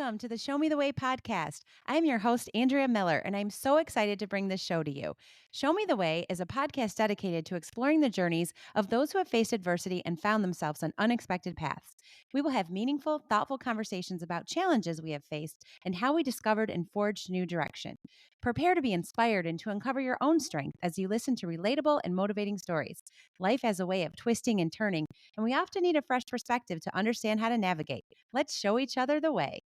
Welcome to the Show Me the Way podcast. I am your host, Andrea Miller, and I'm so excited to bring this show to you. Show Me the Way is a podcast dedicated to exploring the journeys of those who have faced adversity and found themselves on unexpected paths. We will have meaningful, thoughtful conversations about challenges we have faced and how we discovered and forged new direction. Prepare to be inspired and to uncover your own strength as you listen to relatable and motivating stories. Life has a way of twisting and turning, and we often need a fresh perspective to understand how to navigate. Let's show each other the way.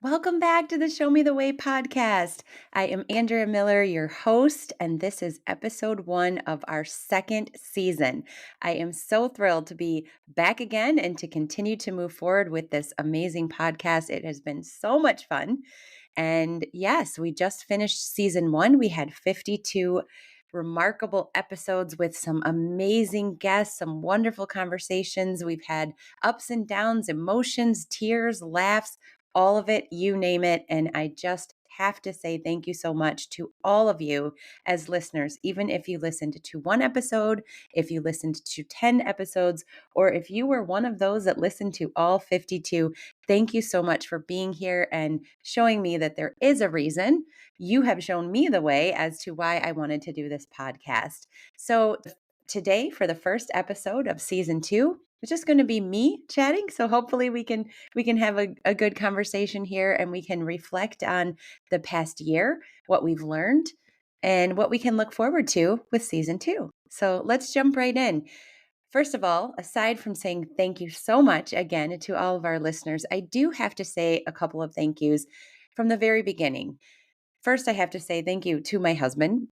Welcome back to the Show Me the Way podcast. I am Andrea Miller, your host, and this is episode 1 of our second season. I am so thrilled to be back again and to continue to move forward with this amazing podcast. It has been so much fun. And yes, we just finished season 1. We had 52 remarkable episodes with some amazing guests, some wonderful conversations. We've had ups and downs, emotions, tears, laughs, all of it, you name it. And I just have to say thank you so much to all of you as listeners, even if you listened to one episode, if you listened to 10 episodes, or if you were one of those that listened to all 52. Thank you so much for being here and showing me that there is a reason. You have shown me the way as to why I wanted to do this podcast. So today, for the first episode of season 2, it's just going to be me chatting. So hopefully we can have a good conversation here, and we can reflect on the past year, what we've learned, and what we can look forward to with season 2. So let's jump right in. First of all, aside from saying thank you so much again to all of our listeners, I do have to say a couple of thank yous from the very beginning. First, I have to say thank you to my husband.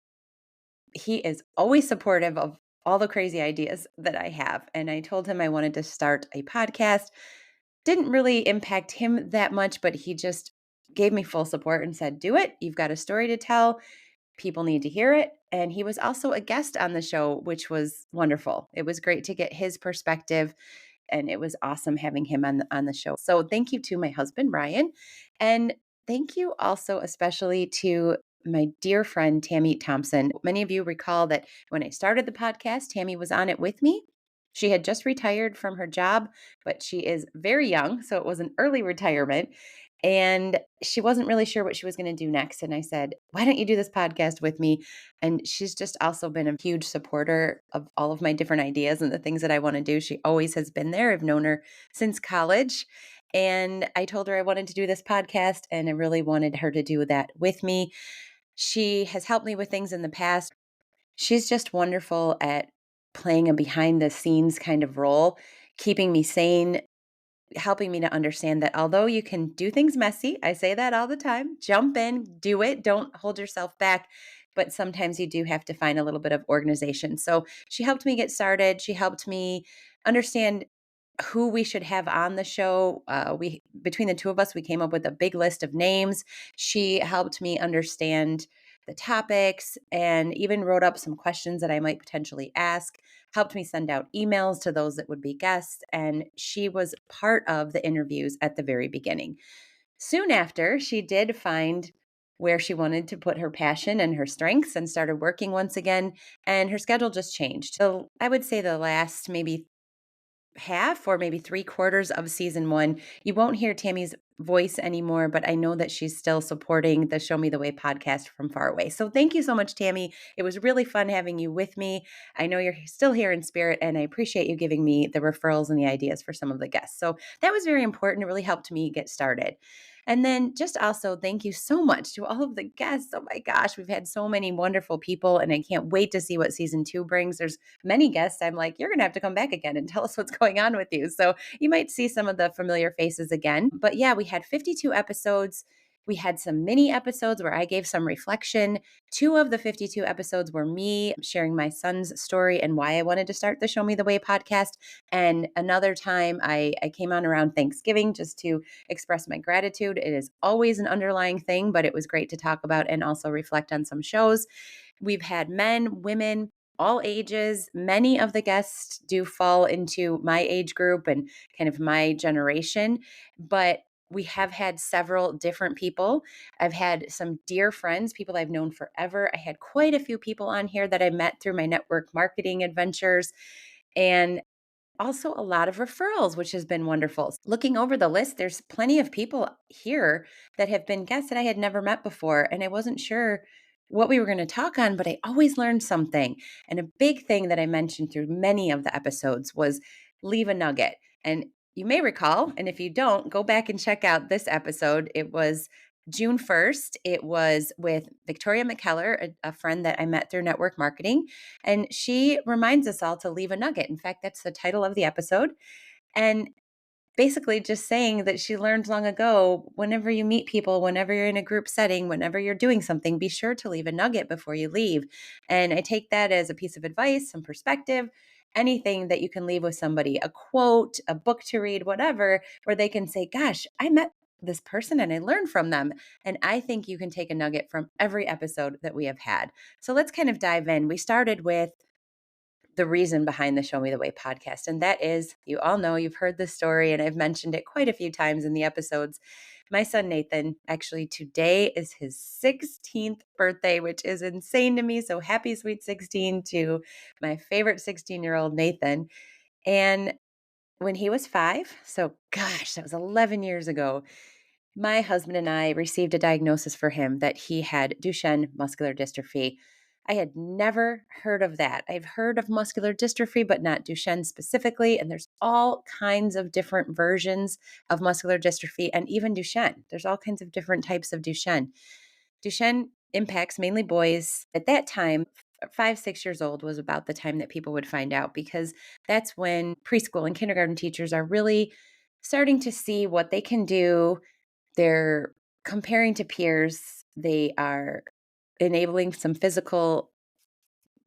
He is always supportive of all the crazy ideas that I have. And I told him I wanted to start a podcast. Didn't really impact him that much, but he just gave me full support and said, do it. You've got a story to tell. People need to hear it. And he was also a guest on the show, which was wonderful. It was great to get his perspective, and it was awesome having him on the show. So thank you to my husband, Ryan. And thank you also especially to my dear friend, Tammy Thompson. Many of you recall that when I started the podcast, Tammy was on it with me. She had just retired from her job, but she is very young, so it was an early retirement. And she wasn't really sure what she was going to do next. And I said, why don't you do this podcast with me? And she's just also been a huge supporter of all of my different ideas and the things that I want to do. She always has been there. I've known her since college. And I told her I wanted to do this podcast, and I really wanted her to do that with me. She has helped me with things in the past. She's just wonderful at playing a behind the scenes kind of role, keeping me sane, helping me to understand that although you can do things messy, I say that all the time, jump in, do it, don't hold yourself back. But sometimes you do have to find a little bit of organization. So she helped me get started. She helped me understand who we should have on the show. We between the two of us, we came up with a big list of names. She helped me understand the topics and even wrote up some questions that I might potentially ask, helped me send out emails to those that would be guests, and she was part of the interviews at the very beginning. Soon after, she did find where she wanted to put her passion and her strengths and started working once again, and her schedule just changed. So I would say the last maybe half or maybe 3/4 of season 1, you won't hear Tammy's voice anymore, but I know that she's still supporting the Show Me the Way podcast from far away. So thank you so much, Tammy. It was really fun having you with me. I know you're still here in spirit, and I appreciate you giving me the referrals and the ideas for some of the guests. So that was very important. It really helped me get started. And then just also thank you so much to all of the guests. Oh my gosh, we've had so many wonderful people, and I can't wait to see what season 2 brings. There's many guests I'm like, you're going to have to come back again and tell us what's going on with you. So you might see some of the familiar faces again. But yeah, we had 52 episodes. We had some mini episodes where I gave some reflection. 2 of the 52 episodes were me sharing my son's story and why I wanted to start the Show Me the Way podcast. And another time I came on around Thanksgiving just to express my gratitude. It is always an underlying thing, but it was great to talk about and also reflect on some shows. We've had men, women, all ages. Many of the guests do fall into my age group and kind of my generation, but We have had several different people. I've had some dear friends, people I've known forever. I had quite a few people on here that I met through my network marketing adventures, and also a lot of referrals, which has been wonderful. Looking over the list, there's plenty of people here that have been guests that I had never met before, and I wasn't sure what we were going to talk on, but I always learned something. And a big thing that I mentioned through many of the episodes was leave a nugget. And you may recall, and if you don't, go back and check out this episode. It was June 1st. It was with Victoria McKellar, a friend that I met through network marketing. And she reminds us all to leave a nugget. In fact, that's the title of the episode. And basically just saying that she learned long ago, whenever you meet people, whenever you're in a group setting, whenever you're doing something, be sure to leave a nugget before you leave. And I take that as a piece of advice, some perspective, anything that you can leave with somebody, a quote, a book to read, whatever, where they can say, gosh, I met this person and I learned from them. And I think you can take a nugget from every episode that we have had. So let's kind of dive in. We started with the reason behind the Show Me the Way podcast. And that is, you all know, you've heard this story, and I've mentioned it quite a few times in the episodes. My son, Nathan, actually today is his 16th birthday, which is insane to me. So happy sweet 16 to my favorite 16-year-old Nathan. And when he was 5, so gosh, that was 11 years ago, my husband and I received a diagnosis for him that he had Duchenne muscular dystrophy. I had never heard of that. I've heard of muscular dystrophy, but not Duchenne specifically. And there's all kinds of different versions of muscular dystrophy and even Duchenne. There's all kinds of different types of Duchenne. Duchenne impacts mainly boys. At that time, 5, 6 years old was about the time that people would find out, because that's when preschool and kindergarten teachers are really starting to see what they can do. They're comparing to peers. They are enabling some physical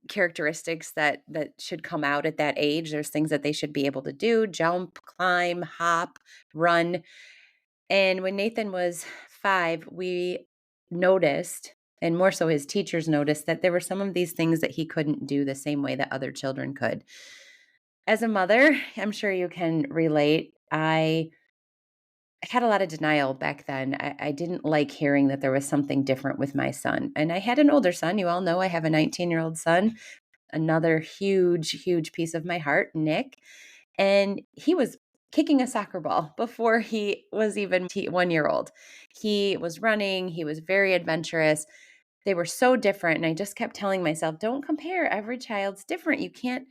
characteristics that should come out at that age. There's things that they should be able to do: jump, climb, hop, run. And when Nathan was 5, we noticed, and more so his teachers noticed, that there were some of these things that he couldn't do the same way that other children could. As a mother, I'm sure you can relate. I had a lot of denial back then. I didn't like hearing that there was something different with my son. And I had an older son. You all know I have a 19-year-old son, another huge, huge piece of my heart, Nick. And he was kicking a soccer ball before he was even 1 year old. He was running, he was very adventurous. They were so different. And I just kept telling myself, don't compare. Every child's different. You can't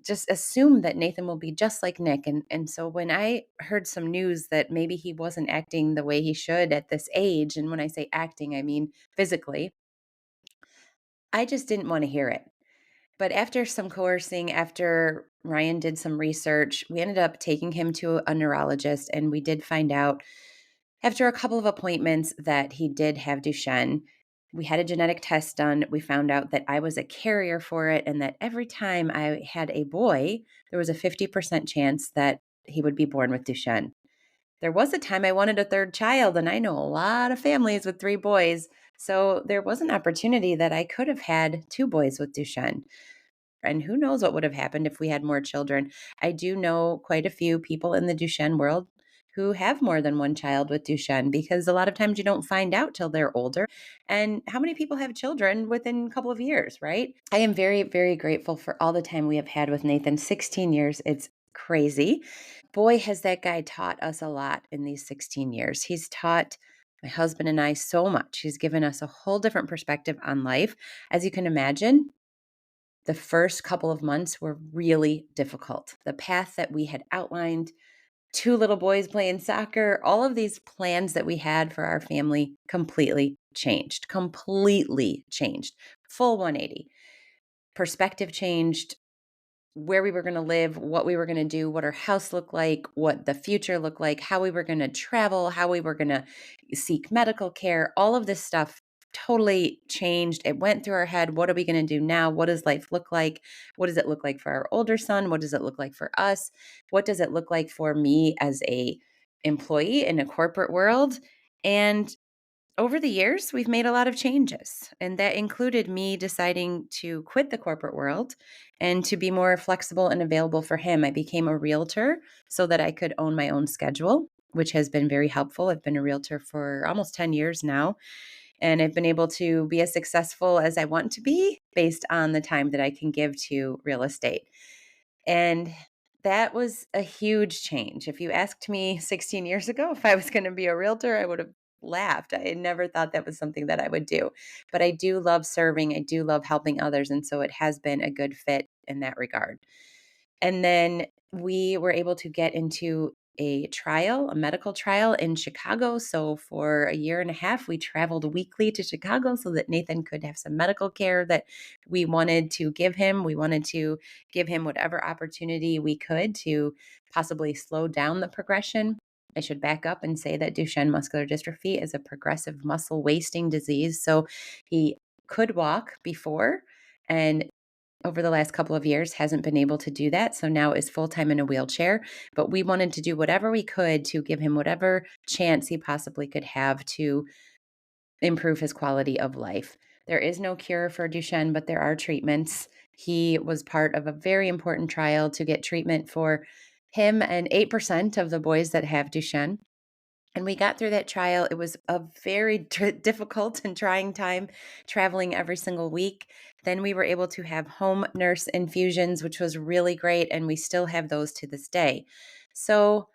just assume that Nathan will be just like Nick. And so when I heard some news that maybe he wasn't acting the way he should at this age, and when I say acting, I mean physically, I just didn't want to hear it. But after some coercing, after Ryan did some research, we ended up taking him to a neurologist, and we did find out after a couple of appointments that he did have Duchenne. We had a genetic test done. We found out that I was a carrier for it, and that every time I had a boy, there was a 50% chance that he would be born with Duchenne. There was a time I wanted a third child, and I know a lot of families with 3 boys. So there was an opportunity that I could have had 2 boys with Duchenne. And who knows what would have happened if we had more children. I do know quite a few people in the Duchenne world who have more than one child with Duchenne, because a lot of times you don't find out till they're older. And how many people have children within a couple of years, right? I am very, very grateful for all the time we have had with Nathan. 16 years. It's crazy. Boy, has that guy taught us a lot in these 16 years. He's taught my husband and I so much. He's given us a whole different perspective on life. As you can imagine, the first couple of months were really difficult. The path that we had outlined, 2 little boys playing soccer, all of these plans that we had for our family completely changed, full 180. Perspective changed, where we were going to live, what we were going to do, what our house looked like, what the future looked like, how we were going to travel, how we were going to seek medical care. All of this stuff totally changed. It went through our head. What are we going to do now? What does life look like? What does it look like for our older son? What does it look like for us? What does it look like for me as a employee in a corporate world? And over the years, we've made a lot of changes, and that included me deciding to quit the corporate world and to be more flexible and available for him. I became a realtor so that I could own my own schedule. which has been very helpful. I've been a realtor for almost 10 years now, and I've been able to be as successful as I want to be based on the time that I can give to real estate. And that was a huge change. If you asked me 16 years ago if I was going to be a realtor, I would have laughed. I had never thought that was something that I would do. But I do love serving, I do love helping others. And so it has been a good fit in that regard. And then we were able to get into a medical trial in Chicago. So for a year and a half, we traveled weekly to Chicago so that Nathan could have some medical care that we wanted to give him. We wanted to give him whatever opportunity we could to possibly slow down the progression. I should back up and say that Duchenne muscular dystrophy is a progressive muscle wasting disease. So he could walk before, and over the last couple of years hasn't been able to do that. So now is full-time in a wheelchair. But we wanted to do whatever we could to give him whatever chance he possibly could have to improve his quality of life. There is no cure for Duchenne, but there are treatments. He was part of a very important trial to get treatment for him and 8% of the boys that have Duchenne. And we got through that trial. It was a very difficult and trying time traveling every single week. Then we were able to have home nurse infusions, which was really great. And we still have those to this day. So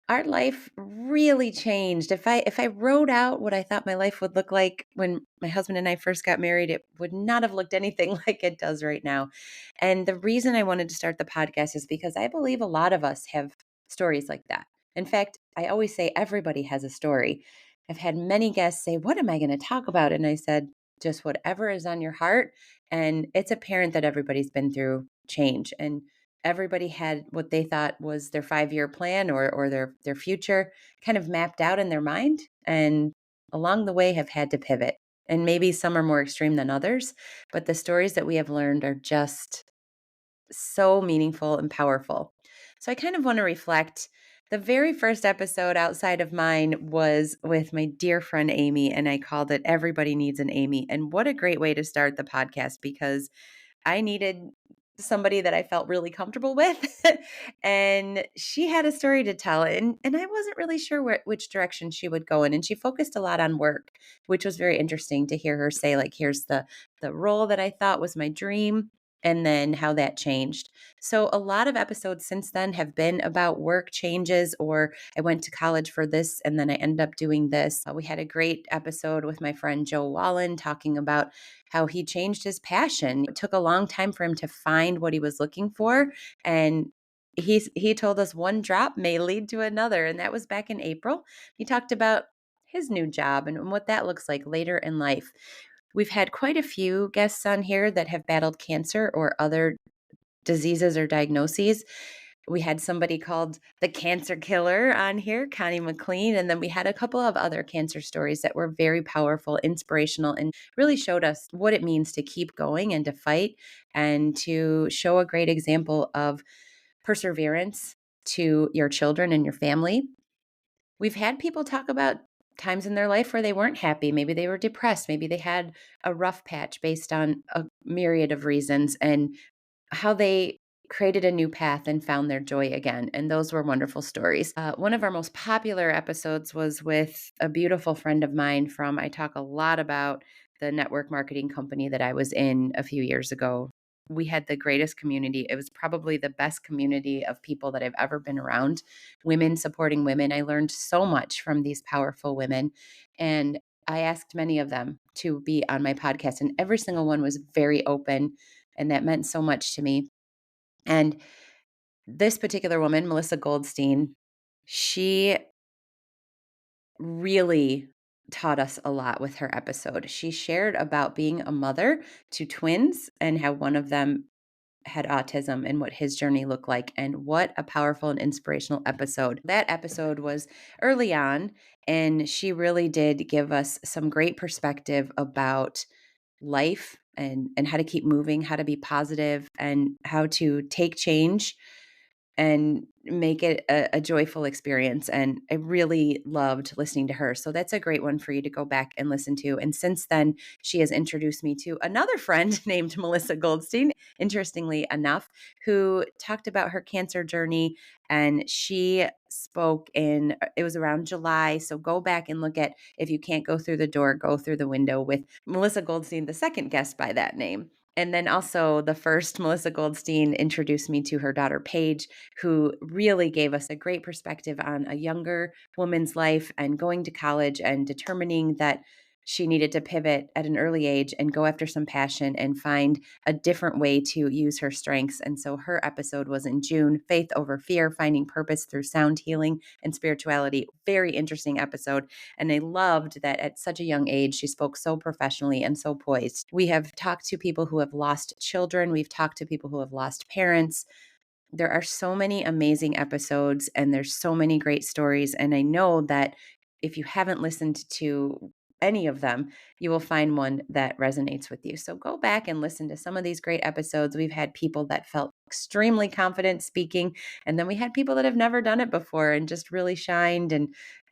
our life really changed. If I wrote out what I thought my life would look like when my husband and I first got married, it would not have looked anything like it does right now. And the reason I wanted to start the podcast is because I believe a lot of us have stories like that. In fact, I always say everybody has a story. I've had many guests say, "What am I going to talk about?" And I said, just whatever is on your heart. And it's apparent that everybody's been through change, and everybody had what they thought was their 5-year plan or their future kind of mapped out in their mind, and along the way have had to pivot. And maybe some are more extreme than others, but the stories that we have learned are just so meaningful and powerful. So I kind of want to reflect. The very first episode outside of mine was with my dear friend Amy, and I called it Everybody Needs an Amy. And what a great way to start the podcast, because I needed somebody that I felt really comfortable with. And she had a story to tell. And I wasn't really sure which direction she would go in. And she focused a lot on work, which was very interesting to hear her say, like, here's the role that I thought was my dream, and then how that changed. So a lot of episodes since then have been about work changes, or I went to college for this and then I ended up doing this. We had a great episode with my friend Joe Wallen talking about how he changed his passion. It took a long time for him to find what he was looking for. And he told us one drop may lead to another. And that was back in April. He talked about his new job and what that looks like later in life. We've had quite a few guests on here that have battled cancer or other diseases or diagnoses. We had somebody called the Cancer Killer on here, Connie McLean. And then we had a couple of other cancer stories that were very powerful, inspirational, and really showed us what it means to keep going and to fight and to show a great example of perseverance to your children and your family. We've had people talk about times in their life where they weren't happy. Maybe they were depressed. Maybe they had a rough patch based on a myriad of reasons, and how they created a new path and found their joy again. And those were wonderful stories. One of our most popular episodes was with a beautiful friend of mine I talk a lot about the network marketing company that I was in a few years ago. We had the greatest community. It was probably the best community of people that I've ever been around. Women supporting women. I learned so much from these powerful women. And I asked many of them to be on my podcast, and every single one was very open. And that meant so much to me. And this particular woman, Melissa Goldstein, she really taught us a lot with her episode. She shared about being a mother to twins and how one of them had autism and what his journey looked like. And what a powerful and inspirational episode. That episode was early on, and she really did give us some great perspective about life and how to keep moving, how to be positive, and how to take change and make it a joyful experience. And I really loved listening to her. So that's a great one for you to go back and listen to. And since then, she has introduced me to another friend named Melissa Goldstein, interestingly enough, who talked about her cancer journey. And she spoke it was around July. So go back and look at If You Can't Go Through the Door, Go Through the Window with Melissa Goldstein, the second guest by that name. And then also the first Melissa Goldstein introduced me to her daughter, Paige, who really gave us a great perspective on a younger woman's life and going to college and determining that she needed to pivot at an early age and go after some passion and find a different way to use her strengths. And so her episode was in June, Faith Over Fear, Finding Purpose Through Sound Healing and Spirituality. Very interesting episode. And I loved that at such a young age, she spoke so professionally and so poised. We have talked to people who have lost children. We've talked to people who have lost parents. There are so many amazing episodes and there's so many great stories. And I know that if you haven't listened to any of them, you will find one that resonates with you. So go back and listen to some of these great episodes. We've had people that felt extremely confident speaking, and then we had people that have never done it before and just really shined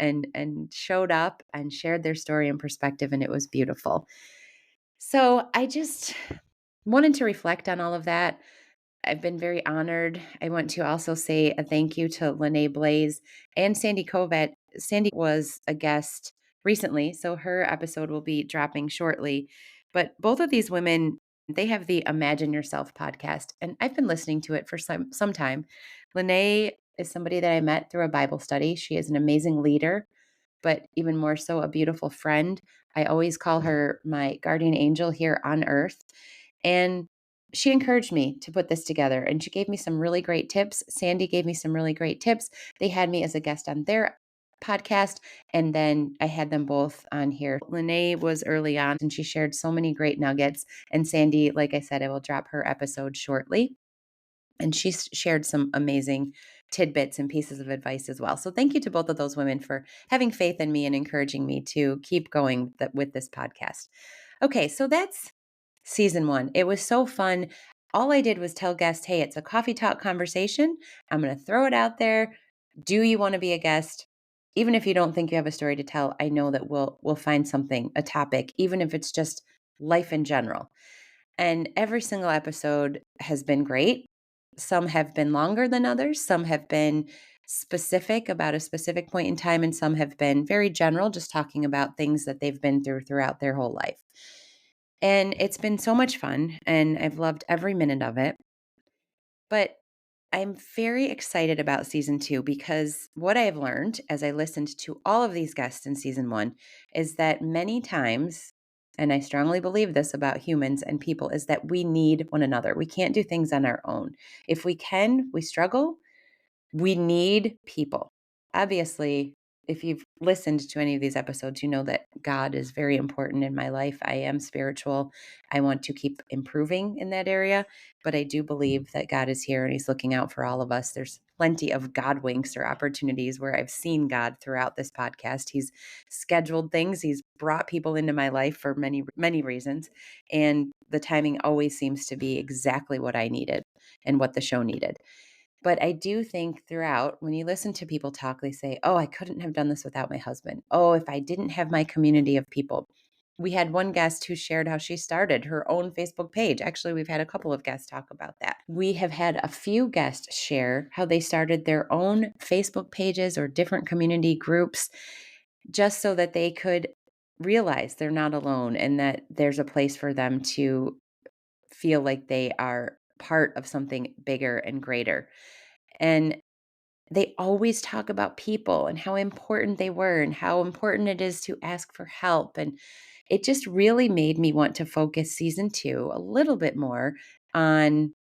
and showed up and shared their story and perspective, and it was beautiful. So I just wanted to reflect on all of that. I've been very honored. I want to also say a thank you to Lene Blaze and Sandy Kovet. Sandy was a guest recently, so her episode will be dropping shortly. But both of these women, they have the Imagine Yourself podcast, and I've been listening to it for some time. Lene is somebody that I met through a Bible study. She is an amazing leader, but even more so, a beautiful friend. I always call her my guardian angel here on earth. And she encouraged me to put this together, and she gave me some really great tips. Sandy gave me some really great tips. They had me as a guest on their podcast, and then I had them both on here. Lene was early on, and she shared so many great nuggets. And Sandy, like I said, I will drop her episode shortly. And she shared some amazing tidbits and pieces of advice as well. So thank you to both of those women for having faith in me and encouraging me to keep going with this podcast. Okay, so that's season 1. It was so fun. All I did was tell guests, hey, it's a coffee talk conversation. I'm going to throw it out there. Do you want to be a guest? Even if you don't think you have a story to tell, I know that we'll find something, a topic, even if it's just life in general. And every single episode has been great. Some have been longer than others. Some have been specific about a specific point in time, and some have been very general, just talking about things that they've been through throughout their whole life. And it's been so much fun, and I've loved every minute of it. But I'm very excited about season 2 because what I have learned as I listened to all of these guests in season 1 is that many times, and I strongly believe this about humans and people, is that we need one another. We can't do things on our own. If we can, we struggle. We need people. Obviously, if you've listened to any of these episodes, you know that God is very important in my life. I am spiritual. I want to keep improving in that area, but I do believe that God is here and He's looking out for all of us. There's plenty of God winks or opportunities where I've seen God throughout this podcast. He's scheduled things, He's brought people into my life for many, many reasons. And the timing always seems to be exactly what I needed and what the show needed. But I do think throughout, when you listen to people talk, they say, oh, I couldn't have done this without my husband. Oh, if I didn't have my community of people. We had one guest who shared how she started her own Facebook page. Actually, we've had a couple of guests talk about that. We have had a few guests share how they started their own Facebook pages or different community groups just so that they could realize they're not alone and that there's a place for them to feel like they are part of something bigger and greater. And they always talk about people and how important they were and how important it is to ask for help. And it just really made me want to focus season 2 a little bit more on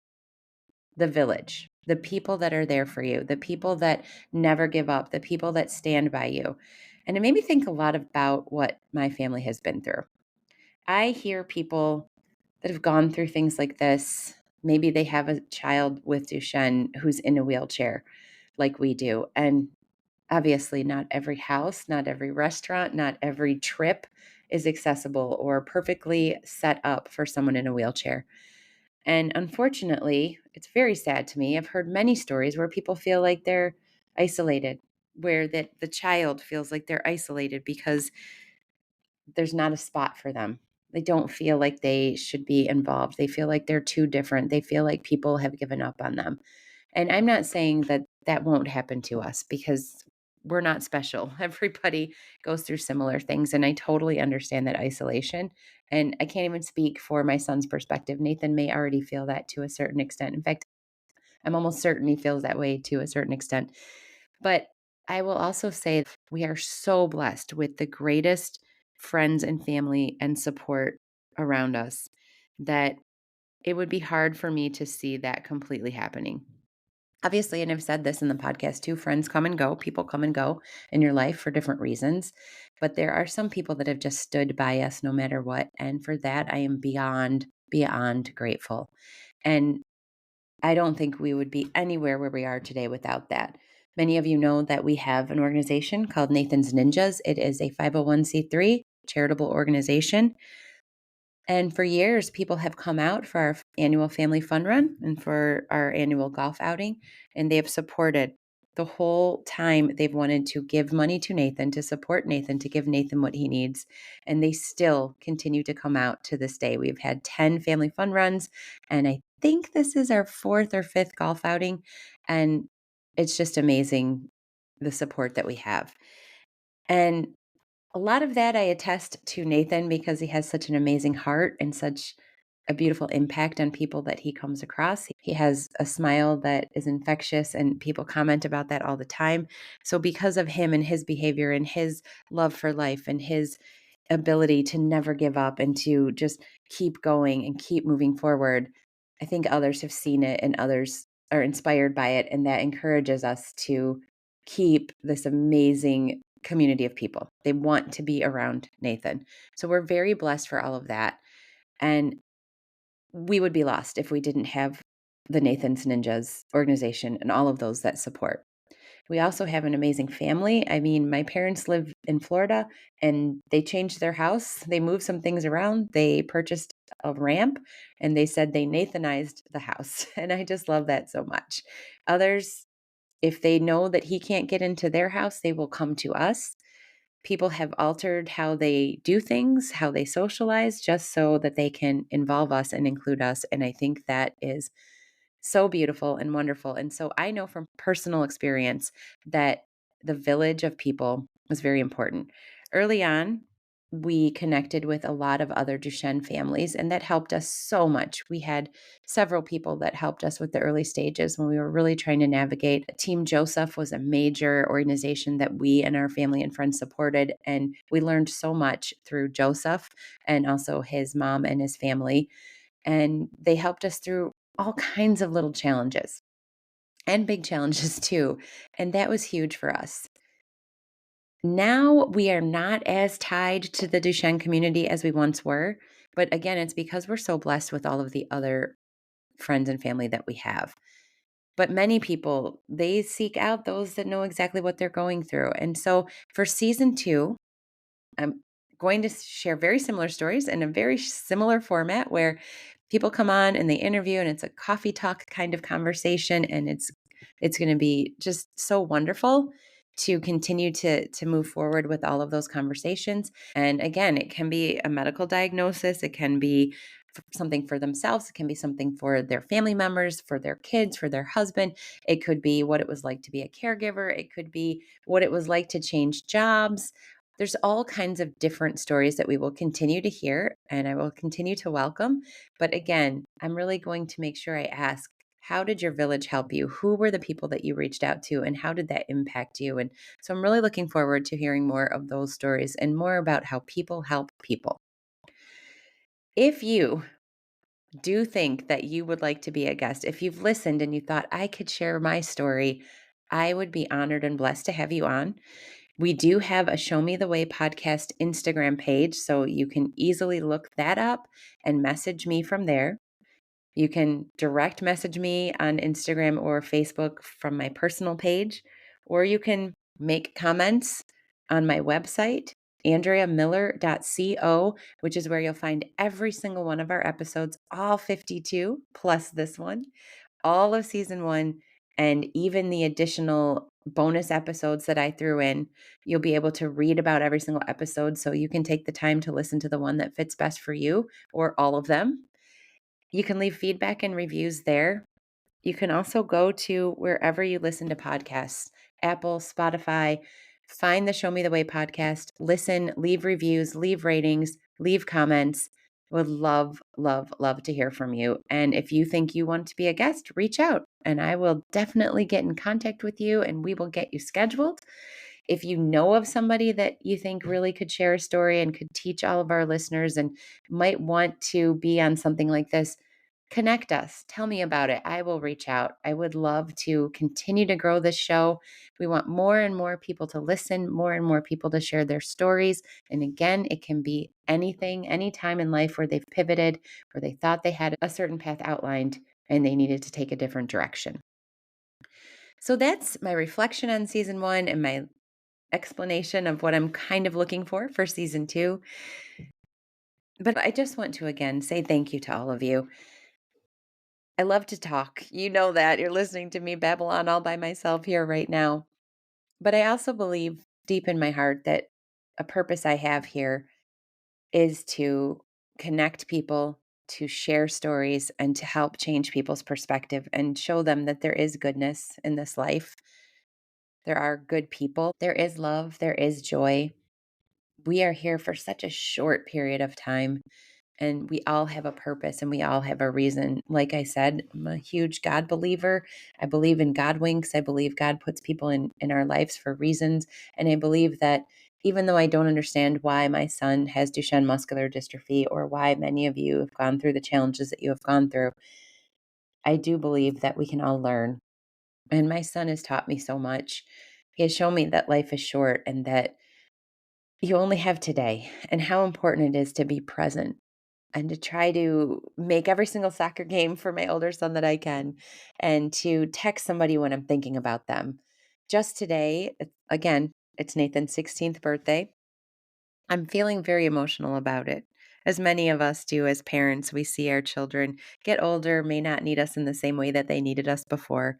the village, the people that are there for you, the people that never give up, the people that stand by you. And it made me think a lot about what my family has been through. I hear people that have gone through things like this. Maybe they have a child with Duchenne who's in a wheelchair like we do. And obviously, not every house, not every restaurant, not every trip is accessible or perfectly set up for someone in a wheelchair. And unfortunately, it's very sad to me. I've heard many stories where people feel like they're isolated, where that the child feels like they're isolated because there's not a spot for them. They don't feel like they should be involved. They feel like they're too different. They feel like people have given up on them. And I'm not saying that that won't happen to us because we're not special. Everybody goes through similar things. And I totally understand that isolation. And I can't even speak for my son's perspective. Nathan may already feel that to a certain extent. In fact, I'm almost certain he feels that way to a certain extent. But I will also say we are so blessed with the greatest friends and family and support around us that it would be hard for me to see that completely happening. Obviously, and I've said this in the podcast too, friends come and go, people come and go in your life for different reasons. But there are some people that have just stood by us no matter what. And for that, I am beyond grateful. And I don't think we would be anywhere where we are today without that. Many of you know that we have an organization called Nathan's Ninjas. It is a 501c3 charitable organization. And for years, people have come out for our annual family fun run and for our annual golf outing, and they have supported the whole time. They've wanted to give money to Nathan, to support Nathan, to give Nathan what he needs. And they still continue to come out to this day. We've had 10 family fun runs, and I think this is our fourth or fifth golf outing. And it's just amazing the support that we have. And a lot of that I attest to Nathan because he has such an amazing heart and such a beautiful impact on people that he comes across. He has a smile that is infectious, and people comment about that all the time. So, because of him and his behavior and his love for life and his ability to never give up and to just keep going and keep moving forward, I think others have seen it and others are inspired by it. And that encourages us to keep this amazing community of people. They want to be around Nathan. So we're very blessed for all of that. And we would be lost if we didn't have the Nathan's Ninjas organization and all of those that support. We also have an amazing family. I mean, my parents live in Florida and they changed their house. They moved some things around. They purchased a ramp and they said they Nathanized the house. And I just love that so much. Others, if they know that he can't get into their house, they will come to us. People have altered how they do things, how they socialize, just so that they can involve us and include us. And I think that is so beautiful and wonderful. And so I know from personal experience that the village of people was very important. Early on, we connected with a lot of other Duchenne families, and that helped us so much. We had several people that helped us with the early stages when we were really trying to navigate. Team Joseph was a major organization that we and our family and friends supported, and we learned so much through Joseph and also his mom and his family. And they helped us through all kinds of little challenges and big challenges too. And that was huge for us. Now we are not as tied to the Duchenne community as we once were. But again, it's because we're so blessed with all of the other friends and family that we have. But many people, they seek out those that know exactly what they're going through. And so for season 2, I'm going to share very similar stories in a very similar format where people come on and they interview and it's a coffee talk kind of conversation, and it's going to be just so wonderful to continue to move forward with all of those conversations. And again, it can be a medical diagnosis, it can be something for themselves, it can be something for their family members, for their kids, for their husband. It could be what it was like to be a caregiver, it could be what it was like to change jobs. There's all kinds of different stories that we will continue to hear and I will continue to welcome. But again, I'm really going to make sure I ask, how did your village help you? Who were the people that you reached out to and how did that impact you? And so I'm really looking forward to hearing more of those stories and more about how people help people. If you do think that you would like to be a guest, if you've listened and you thought I could share my story, I would be honored and blessed to have you on. We do have a Show Me the Way podcast Instagram page, so you can easily look that up and message me from there. You can direct message me on Instagram or Facebook from my personal page, or you can make comments on my website, AndreaMiller.co, which is where you'll find every single one of our episodes, all 52 plus this one, all of season 1, and even the additional bonus episodes that I threw in. You'll be able to read about every single episode, so you can take the time to listen to the one that fits best for you, or all of them. You can leave feedback and reviews there. You can also go to wherever you listen to podcasts, Apple, Spotify, find the Show Me the Way podcast, listen, leave reviews, leave ratings, leave comments. Would love, love, love to hear from you. And if you think you want to be a guest, reach out and I will definitely get in contact with you and we will get you scheduled. If you know of somebody that you think really could share a story and could teach all of our listeners and might want to be on something like this, connect us. Tell me about it. I will reach out. I would love to continue to grow this show. We want more and more people to listen, more and more people to share their stories. And again, it can be anything, any time in life where they've pivoted, where they thought they had a certain path outlined and they needed to take a different direction. So that's my reflection on season 1 and my explanation of what I'm kind of looking for season 2. But I just want to again say thank you to all of you. I love to talk. You know that. You're listening to me babble on all by myself here right now. But I also believe deep in my heart that a purpose I have here is to connect people, to share stories, and to help change people's perspective and show them that there is goodness in this life. There are good people. There is love. There is joy. We are here for such a short period of time. And we all have a purpose and we all have a reason. Like I said, I'm a huge God believer. I believe in God winks. I believe God puts people in our lives for reasons. And I believe that even though I don't understand why my son has Duchenne muscular dystrophy or why many of you have gone through the challenges that you have gone through, I do believe that we can all learn. And my son has taught me so much. He has shown me that life is short and that you only have today and how important it is to be present and to try to make every single soccer game for my older son that I can, and to text somebody when I'm thinking about them. Just today, again, it's Nathan's 16th birthday. I'm feeling very emotional about it. As many of us do as parents, we see our children get older, may not need us in the same way that they needed us before.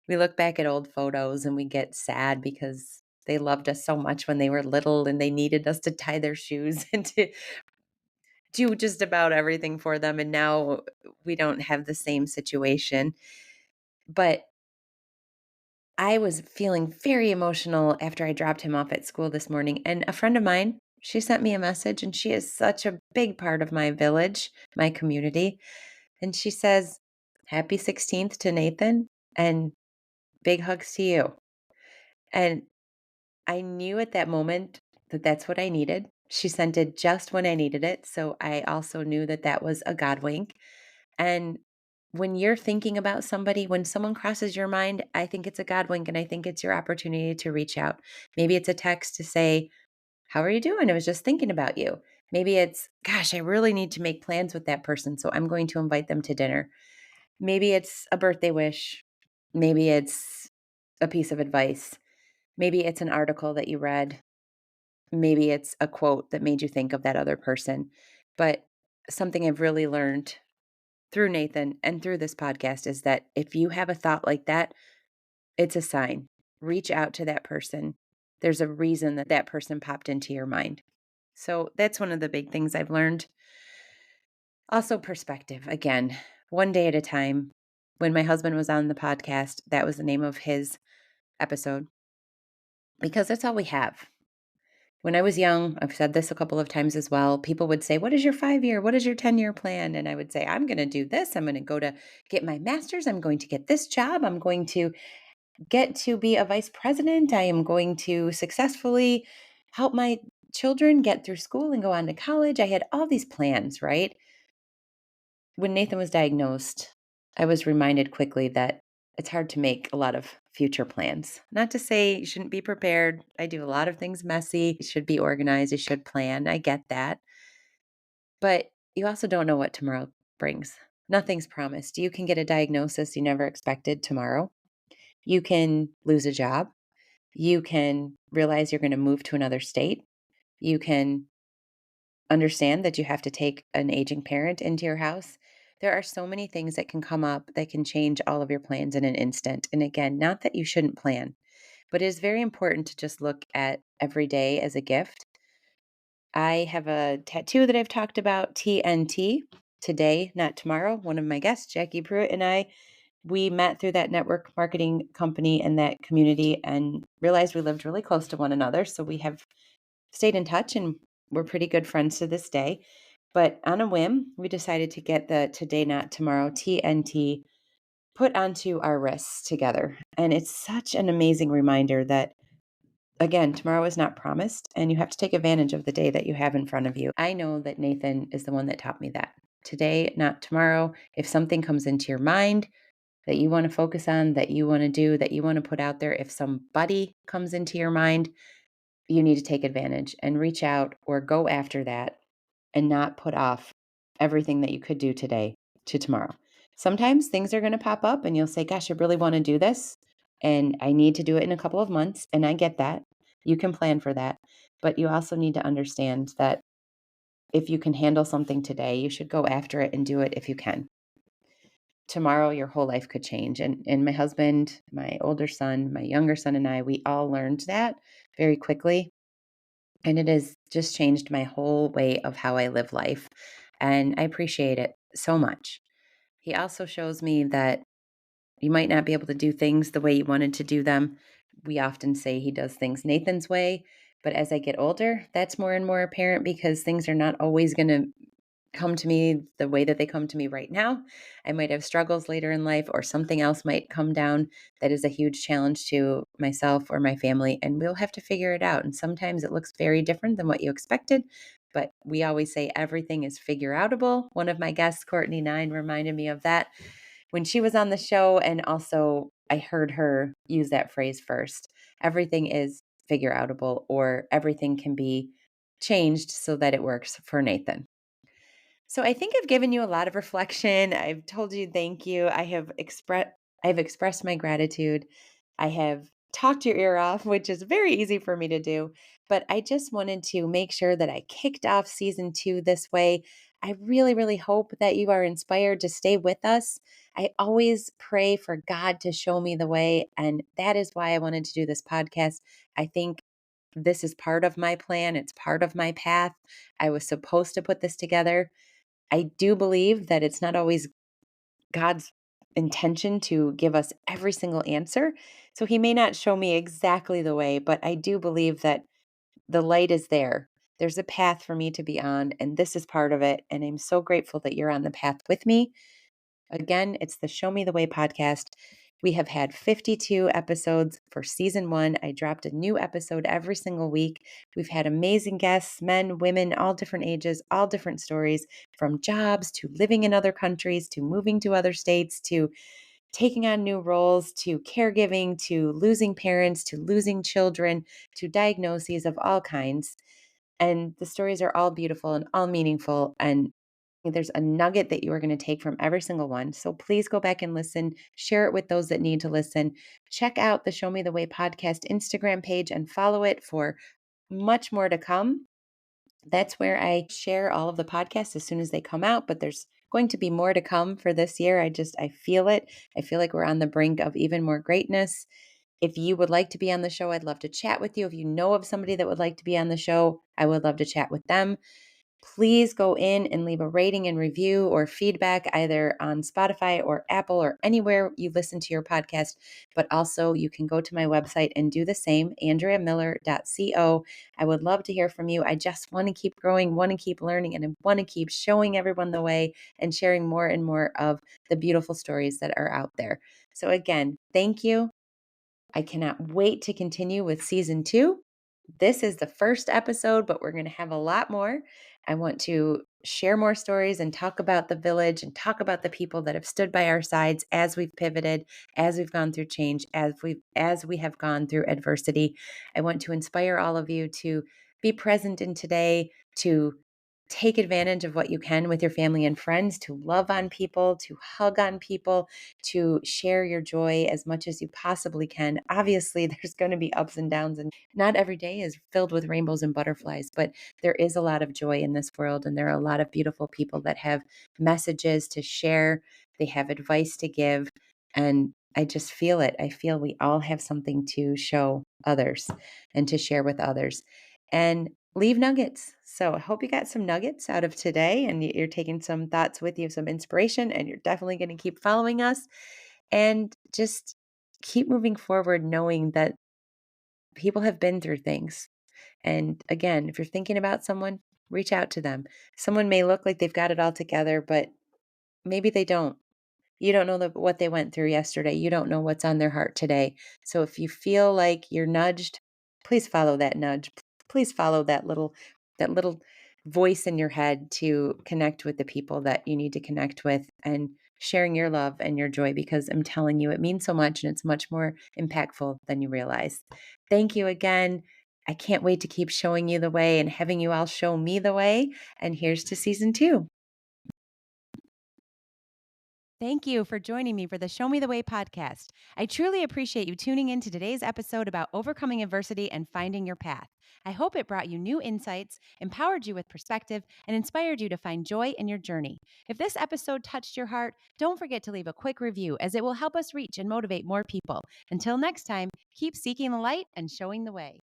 We look back at old photos and we get sad because they loved us so much when they were little and they needed us to tie their shoes and to do just about everything for them. And now we don't have the same situation. But I was feeling very emotional after I dropped him off at school this morning. And a friend of mine, she sent me a message, and she is such a big part of my village, my community. And she says, "Happy 16th to Nathan and big hugs to you." And I knew at that moment that that's what I needed. She sent it just when I needed it. So I also knew that that was a God wink. And when you're thinking about somebody, when someone crosses your mind, I think it's a God wink and I think it's your opportunity to reach out. Maybe it's a text to say, "How are you doing? I was just thinking about you." Maybe it's, "Gosh, I really need to make plans with that person, so I'm going to invite them to dinner." Maybe it's a birthday wish. Maybe it's a piece of advice. Maybe it's an article that you read. Maybe it's a quote that made you think of that other person. But something I've really learned through Nathan and through this podcast is that if you have a thought like that, it's a sign. Reach out to that person. There's a reason that that person popped into your mind. So that's one of the big things I've learned. Also, perspective. Again, one day at a time. When my husband was on the podcast, that was the name of his episode because that's all we have. When I was young, I've said this a couple of times as well, people would say, "What is your 5-year? What is your 10-year plan?" And I would say, "I'm going to do this. I'm going to go to get my master's. I'm going to get this job. I'm going to get to be a vice president. I am going to successfully help my children get through school and go on to college." I had all these plans, right? When Nathan was diagnosed, I was reminded quickly that it's hard to make a lot of future plans. Not to say you shouldn't be prepared. I do a lot of things messy. You should be organized. You should plan. I get that. But you also don't know what tomorrow brings. Nothing's promised. You can get a diagnosis you never expected tomorrow. You can lose a job. You can realize you're going to move to another state. You can understand that you have to take an aging parent into your house. There are so many things that can come up that can change all of your plans in an instant. And again, not that you shouldn't plan, but it is very important to just look at every day as a gift. I have a tattoo that I've talked about, TNT, today, not tomorrow. One of my guests, Jackie Pruitt, and I, we met through that network marketing company and that community and realized we lived really close to one another. So we have stayed in touch and we're pretty good friends to this day. But on a whim, we decided to get the Today Not Tomorrow TNT put onto our wrists together. And it's such an amazing reminder that, again, tomorrow is not promised and you have to take advantage of the day that you have in front of you. I know that Nathan is the one that taught me that. Today, not tomorrow. If something comes into your mind that you want to focus on, that you want to do, that you want to put out there, if somebody comes into your mind, you need to take advantage and reach out or go after that and not put off everything that you could do today to tomorrow. Sometimes things are going to pop up and you'll say, gosh, I really want to do this and I need to do it in a couple of months. And I get that. You can plan for that. But you also need to understand that if you can handle something today, you should go after it and do it if you can. Tomorrow, your whole life could change. And my husband, my older son, my younger son, and I, we all learned that very quickly. And it has just changed my whole way of how I live life. And I appreciate it so much. He also shows me that you might not be able to do things the way you wanted to do them. We often say he does things Nathan's way. But as I get older, that's more and more apparent because things are not always going to come to me the way that they come to me right now. I might have struggles later in life, or something else might come down that is a huge challenge to myself or my family, and we'll have to figure it out. And sometimes it looks very different than what you expected, but we always say everything is figure outable. One of my guests, Courtney Nine, reminded me of that when she was on the show, and also I heard her use that phrase first. Everything is figure outable, or everything can be changed so that it works for Nathan. So I think I've given you a lot of reflection. I've told you thank you. I've expressed my gratitude. I have talked your ear off, which is very easy for me to do, but I just wanted to make sure that I kicked off season 2 this way. I really, really hope that you are inspired to stay with us. I always pray for God to show me the way, and that is why I wanted to do this podcast. I think this is part of my plan. It's part of my path. I was supposed to put this together. I do believe that it's not always God's intention to give us every single answer. So he may not show me exactly the way, but I do believe that the light is there. There's a path for me to be on, and this is part of it. And I'm so grateful that you're on the path with me. Again, it's the Show Me the Way podcast. We have had 52 episodes for season 1. I dropped a new episode every single week. We've had amazing guests, men, women, all different ages, all different stories, from jobs to living in other countries to moving to other states to taking on new roles to caregiving to losing parents to losing children to diagnoses of all kinds. And the stories are all beautiful and all meaningful. And there's a nugget that you are going to take from every single one. So please go back and listen, share it with those that need to listen. Check out the Show Me the Way podcast Instagram page and follow it for much more to come. That's where I share all of the podcasts as soon as they come out, but there's going to be more to come for this year. I feel it. I feel like we're on the brink of even more greatness. If you would like to be on the show, I'd love to chat with you. If you know of somebody that would like to be on the show, I would love to chat with them. Please go in and leave a rating and review or feedback either on Spotify or Apple or anywhere you listen to your podcast. But also, you can go to my website and do the same, andreamiller.co. I would love to hear from you. I just want to keep growing, want to keep learning, and I want to keep showing everyone the way and sharing more and more of the beautiful stories that are out there. So, again, thank you. I cannot wait to continue with season 2. This is the first episode, but we're going to have a lot more. I want to share more stories and talk about the village and talk about the people that have stood by our sides as we've pivoted, as we've gone through change, as we have gone through adversity. I want to inspire all of you to be present in today, to take advantage of what you can with your family and friends to love on people, to hug on people, to share your joy as much as you possibly can. Obviously, there's going to be ups and downs, and not every day is filled with rainbows and butterflies, but there is a lot of joy in this world, and there are a lot of beautiful people that have messages to share, they have advice to give, and I just feel it. I feel we all have something to show others and to share with others. And leave nuggets. So I hope you got some nuggets out of today and you're taking some thoughts with you, some inspiration, and you're definitely going to keep following us and just keep moving forward, knowing that people have been through things. And again, if you're thinking about someone, reach out to them. Someone may look like they've got it all together, but maybe they don't. You don't know what they went through yesterday. You don't know what's on their heart today. So if you feel like you're nudged, please follow that nudge. Please follow that little voice in your head to connect with the people that you need to connect with and sharing your love and your joy, because I'm telling you, it means so much and it's much more impactful than you realize. Thank you again. I can't wait to keep showing you the way and having you all show me the way. And here's to season 2. Thank you for joining me for the Show Me the Way podcast. I truly appreciate you tuning in to today's episode about overcoming adversity and finding your path. I hope it brought you new insights, empowered you with perspective, and inspired you to find joy in your journey. If this episode touched your heart, don't forget to leave a quick review, as it will help us reach and motivate more people. Until next time, keep seeking the light and showing the way.